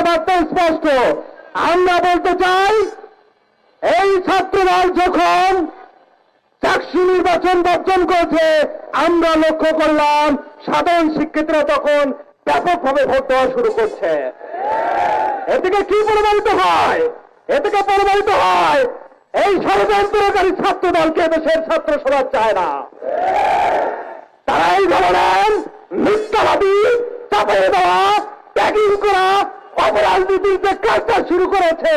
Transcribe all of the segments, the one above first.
বার্তা স্পষ্ট। আমরা বলতে চাই, এই ছাত্রদল যখন চাকসু নির্বাচন বর্জন করেছে, আমরা লক্ষ্য করলাম সাধারণ শিক্ষার্থীরা তখন ব্যাপকভাবে ভোট দেওয়া শুরু করছে। এ থেকে কি প্রমাণিত হয়? এ থেকে প্রমাণিত হয় এই ষড়যন্ত্রকারী ছাত্রদলকে দেশের ছাত্র সমাজ চায় না। তারা এই ধরনের মিথ্যাবাদী, চাপিয়ে দেওয়া, ট্যাগিং করা, অপরাজনীতির যে কাজটা শুরু করেছে,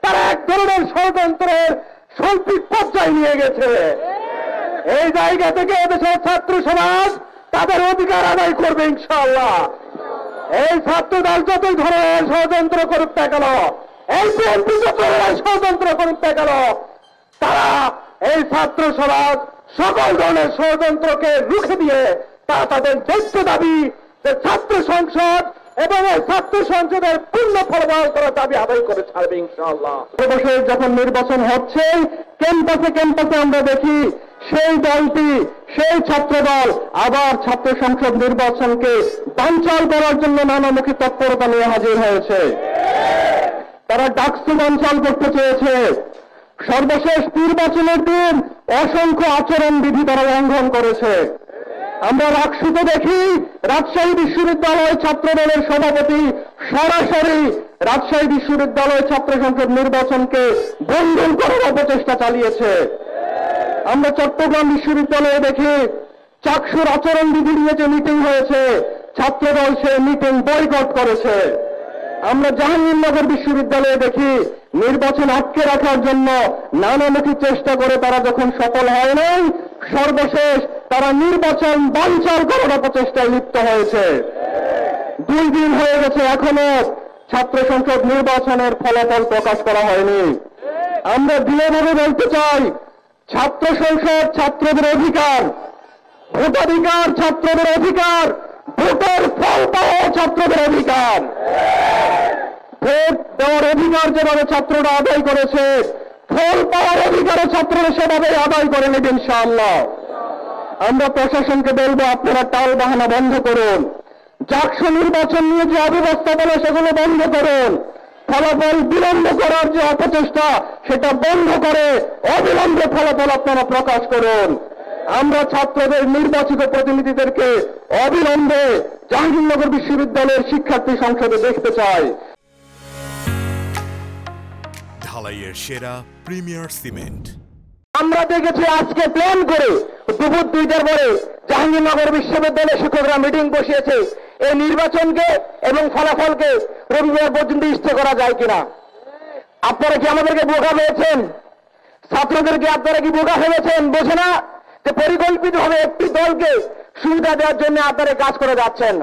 তারা এক ধরনের ষড়যন্ত্রের শৈল্পিক পর্যায়ে নিয়ে গেছে। এই জায়গা থেকে এদেশের ছাত্র সমাজ তাদের অধিকার আদায় করবে ইনশাআল্লাহ। এই ছাত্রদল যতই ধরনের ষড়যন্ত্র করুক না কেন, এই বিএনপি যত ধরনের ষড়যন্ত্র করুক না কেন, তারা এই ছাত্র সমাজ সকল ধরনের ষড়যন্ত্রকে রুখে দিয়ে তারা তাদের যোগ্য দাবি যে ছাত্র সংসদ এবং এই ছাত্র সংসদের পূর্ণ ফলাফল করার দাবি আদায় করে ছাড়বে ইনশাআল্লাহ। সর্বশেষ যখন নির্বাচন হচ্ছে, ক্যাম্পাসে ক্যাম্পাসে আমরা দেখি সেই দলটি, সেই ছাত্রদল আবার ছাত্র সংসদ নির্বাচনকে বানচাল করার জন্য নানামুখী তৎপরতা নিয়ে হাজির হয়েছে। তারা ডাকসু বানচাল করতে চেয়েছে। সর্বশেষ নির্বাচনের দিন অসংখ্য আচরণ বিধি তারা লঙ্ঘন করেছে। আমরা রাকসুতে দেখি রাজশাহী বিশ্ববিদ্যালয় ছাত্রদলের সভাপতি সরাসরি রাজশাহী বিশ্ববিদ্যালয় ছাত্র সংসদ নির্বাচনকে বন্ধন করার অপচেষ্টা চালিয়েছে। আমরা চট্টগ্রাম বিশ্ববিদ্যালয়ে দেখি চাকসুর আচরণ বিধি নিয়ে যে মিটিং হয়েছে, ছাত্রদল সেই মিটিং বয়কট করেছে। আমরা জাহাঙ্গীরনগর বিশ্ববিদ্যালয়ে দেখি নির্বাচন আটকে রাখার জন্য নানামুখী চেষ্টা করে তারা যখন সফল হয় নাই, সর্বশেষ তারা নির্বাচন বানচাল করার অপচেষ্টায় লিপ্ত হয়েছে। 2 দিন হয়ে গেছে, এখনো ছাত্র সংসদ নির্বাচনের ফলাফল প্রকাশ করা হয়নি। আমরা দৃঢ়ভাবে বলতে চাই, ছাত্র সংসদ ছাত্রদের অধিকার, ভোটাধিকার ছাত্রদের অধিকার, ভোটের ফল পাওয়া ছাত্রদের অধিকার। ভোট দেওয়ার অধিকার যেভাবে ছাত্ররা আদায় করেছে, ফল পাওয়ার অধিকারও ছাত্ররা সেভাবে আদায় করে নেবে ইনশাআল্লাহ। আমরা প্রশাসনকে বলবো, আপনারা টাল বাহানা বন্ধ করুন। জাকসু নির্বাচন নিয়ে যে অব্যবস্থাপনা সেগুলো বন্ধ করুন। ফলাফল বিলম্ব করার যে অপচেষ্টা সেটা বন্ধ করে অবিলম্বে ফলাফল আপনারা প্রকাশ করুন। আমরা ছাত্রদের নির্বাচিত প্রতিনিধিদেরকে অবিলম্বে জাহাঙ্গীরনগর বিশ্ববিদ্যালয়ের শিক্ষার্থী সংসদে দেখতে চাই। ঢালাইয়ের সেরা প্রিমিয়ার সিমেন্ট। আমরা দেখেছি আজকে প্ল্যান করে দুপুর 2টার পরে জাহাঙ্গীরনগর বিশ্ববিদ্যালয়ের শিক্ষকরা মিটিং বসিয়েছে এই নির্বাচনকে এবং ফলাফলকে রবিবার পর্যন্ত স্থির করা যায় কিনা। আপনারা কি আমাদেরকে বোকা পেয়েছেন? ছাত্রদেরকে আপনারা কি বোকা ভেবেছেন? বোঝে না যে পরিকল্পিতভাবে একটি দলকে সুবিধা দেওয়ার জন্য আপনারা কাজ করে যাচ্ছেন।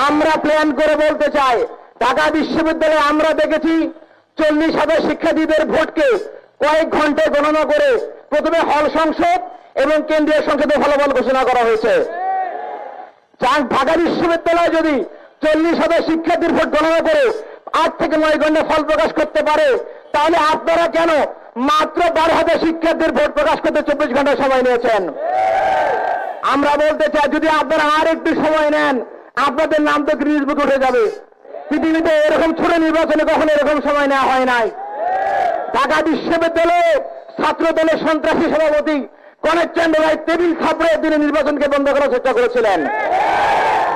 আমরা প্ল্যান করে বলতে চাই, ঢাকা বিশ্ববিদ্যালয়ে আমরা দেখেছি 40,000 শিক্ষার্থীদের ভোটকে কয়েক ঘন্টায় গণনা করে প্রথমে হল সংসদ এবং কেন্দ্রীয় সংসদে ফলাফল ঘোষণা করা হয়েছে। ঢাকা বিশ্ববিদ্যালয় যদি 40,000 শিক্ষার্থীর ভোট গণনা করে 8 থেকে 9 ঘন্টা ফল প্রকাশ করতে পারে, তাহলে আপনারা কেন মাত্র 12,000 শিক্ষার্থীর ভোট প্রকাশ করতে 24 ঘন্টা সময় নিয়েছেন? আমরা বলতে চাই, যদি আপনারা আর একটু সময় নেন, আপনাদের নাম তো গ্রিনিজ বুকে উঠে যাবে। পৃথিবীতে এরকম ছোট নির্বাচনে কখনো এরকম সময় নেওয়া হয় নাই। ঢাকা বিশ্ববিদ্যালয়ে ছাত্র দলের সন্ত্রাসী সভাপতি গণেশ চন্দ্র রায় টেবিল থাপড়ে দিনে নির্বাচনকে বন্ধ করার চেষ্টা করেছিলেন।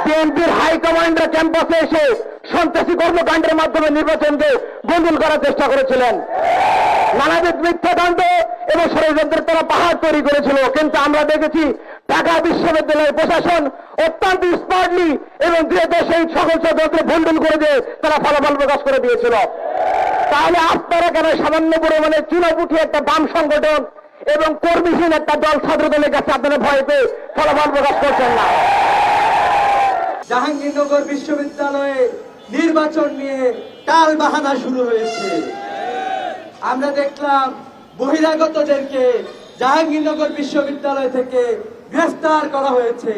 বিএনপির হাইকমান্ডরা ক্যাম্পাসে এসে সন্ত্রাসী কর্মকাণ্ডের মাধ্যমে নির্বাচনকে বন্ধ করার চেষ্টা করেছিলেন। নানাবিধ মিথ্যাকাণ্ড এবং ষড়যন্ত্রের তারা পাহাড় তৈরি করেছিল। কিন্তু আমরা দেখেছি ঢাকা বিশ্ববিদ্যালয়ের প্রশাসন অত্যন্ত স্মার্টলি এবং দ্রুত সেই সকল ষড়যন্ত্র ভণ্ডুল করে দিয়ে তারা ফলাফল প্রকাশ করে দিয়েছিল। তাহলে আপনারা কেন সামান্য পরিমাণে চুনাপুটি একটা বাম সংগঠন এবং কর্মীহীন একটা দল ছাত্র দলের কাছে আপনারা ভয় পেয়ে ফলাফল প্রকাশ করছেন না? জাহাঙ্গীরনগর বিশ্ববিদ্যালয়ে নির্বাচন নিয়ে টাল বাহানা শুরু হয়েছে। আমরা দেখলাম বহিরাগতদেরকে জাহাঙ্গীরনগর বিশ্ববিদ্যালয় থেকে গ্রেফতার করা হয়েছে।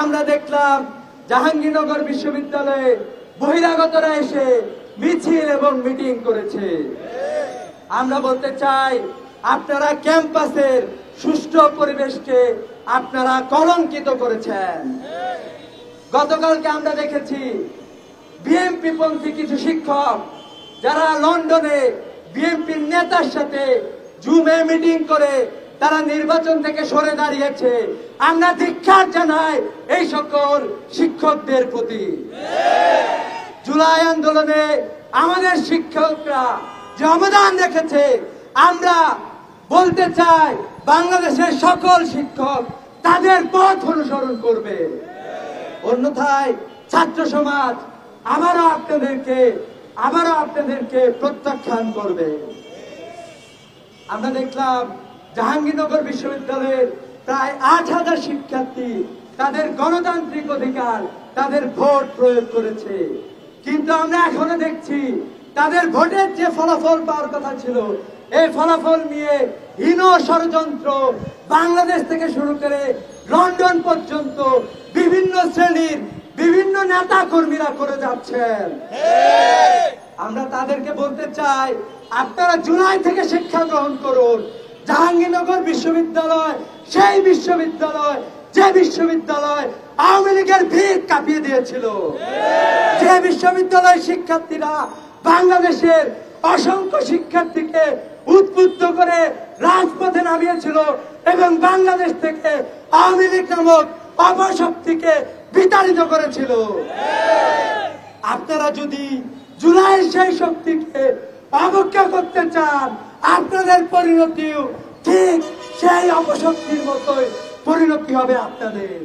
আমরা দেখলাম জাহাঙ্গীরনগর বিশ্ববিদ্যালয়ে বহিরাগতরা এসে মিছিল এবং মিটিং করেছে। আমরা বলতে চাই, আপনারা ক্যাম্পাসের সুষ্ঠু পরিবেশকে আপনারা কলঙ্কিত করেছেন। গতকালকে আমরা দেখেছি বিএনপি পন্থী কিছু শিক্ষক যারা লন্ডনে বিএনপির নেতার সাথে জুমে মিটিং করে তারা নির্বাচন থেকে সরে দাঁড়িয়েছে। আমরা ধিক্কার জানাই এই সকল শিক্ষকদের প্রতি। জুলাই আন্দোলনে আমাদের শিক্ষকরা যে অবদান রেখেছে, আমরা বলতে চাই বাংলাদেশের সকল শিক্ষক তাদের পথ অনুসরণ করবে, অন্যথায় ছাত্র সমাজ আবারও আপনাদেরকে প্রত্যাখ্যান করবে। আমরা দেখলাম জাহাঙ্গীরনগর বিশ্ববিদ্যালয়ের প্রায় 8,000 শিক্ষার্থী তাদের গণতান্ত্রিক অধিকার, তাদের ভোট প্রয়োগ করেছে, কিন্তু আমরা এখনো দেখছি তাদের ভোটের যে ফলাফল পাওয়ার কথা ছিল, এই ফলাফল নিয়ে হীন ষড়যন্ত্র বাংলাদেশ থেকে শুরু করে লন্ডন পর্যন্ত বিভিন্ন শ্রেণীর বিভিন্ন নেতা কর্মীরা করে যাচ্ছেন। আমরা তাদেরকে বলতে চাই, আপনারা জুলাই থেকে শিক্ষা গ্রহণ করুন। জাহাঙ্গীরনগর বিশ্ববিদ্যালয় সেই বিশ্ববিদ্যালয় যে বিশ্ববিদ্যালয় আওয়ামী লীগের ভিত কাঁপিয়ে দিয়েছিল, যে বিশ্ববিদ্যালয়ের শিক্ষার্থীরা বাংলাদেশের অসংখ্য শিক্ষার্থীকে উদ্বুদ্ধ করে রাজপথে নামিয়েছিল এবং বাংলাদেশ থেকে আওয়ামী লীগ নামক অপশক্তিকে বিতাড়িত করেছিল। আপনারা যদি জুলাই সেই শক্তিকে অবজ্ঞা করতে চান, আপনাদের পরিণতিও ঠিক সেই অপশক্তির মতোই পরিণতি হবে আপনাদের।